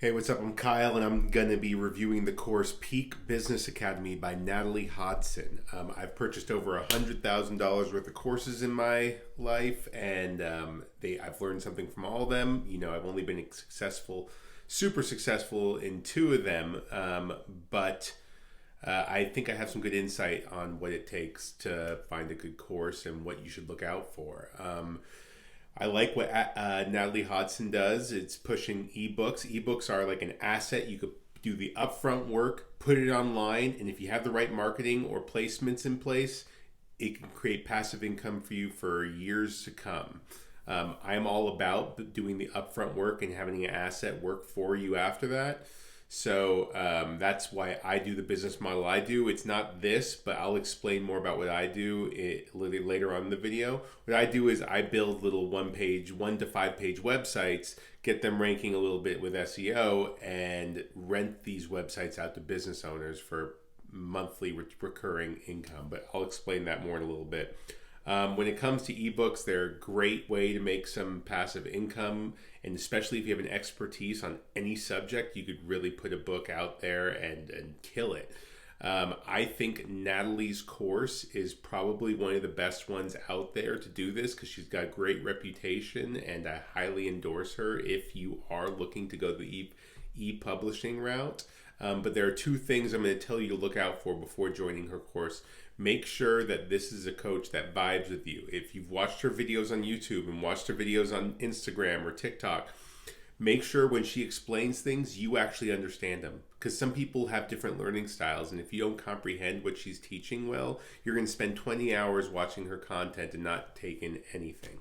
Hey, what's up? I'm Kyle, and I'm going to be reviewing the course Peak Business Academy by Natalie Hodson. I've purchased over $100,000 worth of courses in my life, and I've learned something from all of them. I've only been super successful in two of them, but I think I have some good insight on what it takes to find a good course and what you should look out for. I like what Natalie Hodson does. It's pushing ebooks. Ebooks are like an asset. You could do the upfront work, put it online, and if you have the right marketing or placements in place, it can create passive income for you for years to come. I'm all about doing the upfront work and having an asset work for you after that. So that's why I do the business model I do. It's not this, but I'll explain more about what I do later on in the video. What I do is I build little 1 to 5 page websites, get them ranking a little bit with SEO, and rent these websites out to business owners for monthly recurring income. But I'll explain that more in a little bit. When it comes to ebooks, they're a great way to make some passive income, and especially if you have an expertise on any subject, you could really put a book out there and kill it. I think Natalie's course is probably one of the best ones out there to do this because she's got great reputation, and I highly endorse her if you are looking to go the e-publishing route. But there are two things I'm going to tell you to look out for before joining her course. Make sure that this is a coach that vibes with you. If you've watched her videos on YouTube and watched her videos on Instagram or TikTok, make sure when she explains things, you actually understand them. Because some people have different learning styles, and if you don't comprehend what she's teaching well, you're going to spend 20 hours watching her content and not take in anything.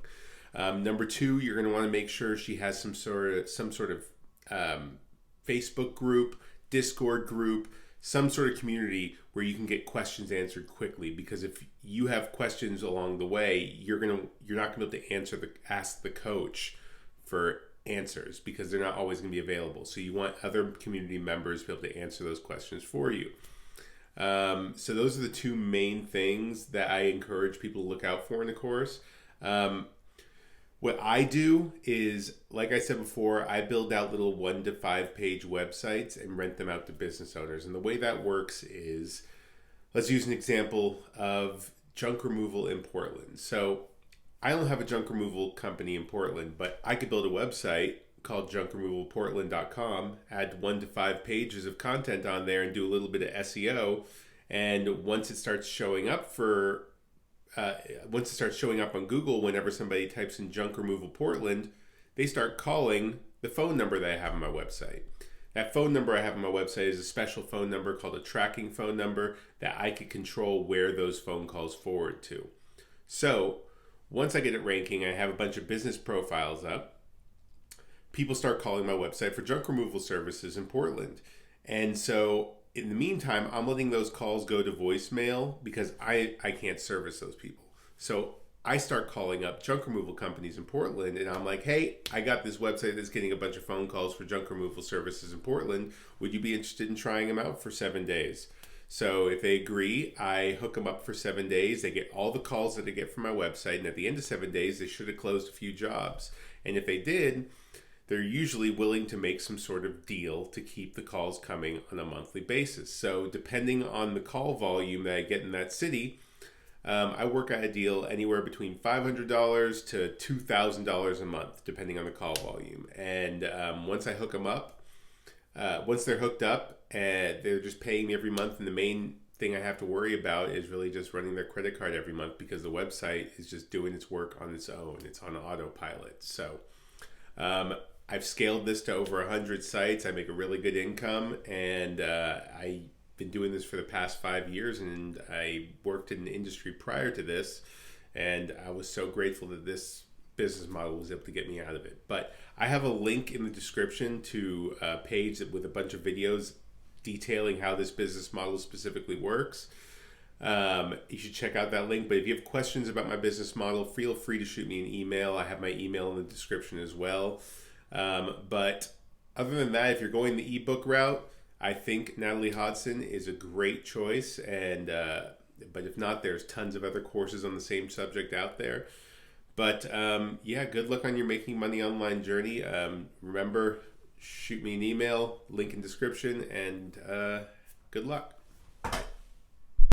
Number two, you're going to want to make sure she has some sort of Facebook group, Discord group, some sort of community where you can get questions answered quickly, because if you have questions along the way, you're not going to be able to ask the coach for answers because they're not always going to be available. So you want other community members to be able to answer those questions for you. So those are the two main things that I encourage people to look out for in the course. What I do is, like I said before, I build out little 1 to 5 page websites and rent them out to business owners. And the way that works is, let's use an example of junk removal in Portland. So I don't have a junk removal company in Portland, but I could build a website called junkremovalportland.com, add 1 to 5 pages of content on there and do a little bit of SEO. And once it starts showing up on Google, whenever somebody types in junk removal Portland, they start calling the phone number that I have on my website. That phone number I have on my website is a special phone number called a tracking phone number that I can control where those phone calls forward to. So once I get it ranking, I have a bunch of business profiles up. People start calling my website for junk removal services in Portland. And so in the meantime, I'm letting those calls go to voicemail because I can't service those people. So I start calling up junk removal companies in Portland, and I'm like, hey, I got this website that's getting a bunch of phone calls for junk removal services in Portland. Would you be interested in trying them out for 7 days? So if they agree, I hook them up for 7 days. They get all the calls that I get from my website, and at the end of 7 days, they should have closed a few jobs. And if they did, they're usually willing to make some sort of deal to keep the calls coming on a monthly basis. So depending on the call volume that I get in that city, I work out a deal anywhere between $500 to $2,000 a month, depending on the call volume. And once I hook them up, once they're hooked up, they're just paying me every month. And the main thing I have to worry about is really just running their credit card every month because the website is just doing its work on its own. It's on autopilot. So I've scaled this to over 100 sites. I make a really good income, and I've been doing this for the past 5 years, and I worked in the industry prior to this, and I was so grateful that this business model was able to get me out of it. But I have a link in the description to a page with a bunch of videos detailing how this business model specifically works. You should check out that link. But if you have questions about my business model, feel free to shoot me an email. I have my email in the description as well. But other than that, if you're going the ebook route, I think Natalie Hodson is a great choice. And but if not, there's tons of other courses on the same subject out there. But yeah, good luck on your making money online journey. Remember, shoot me an email, link in description, and good luck.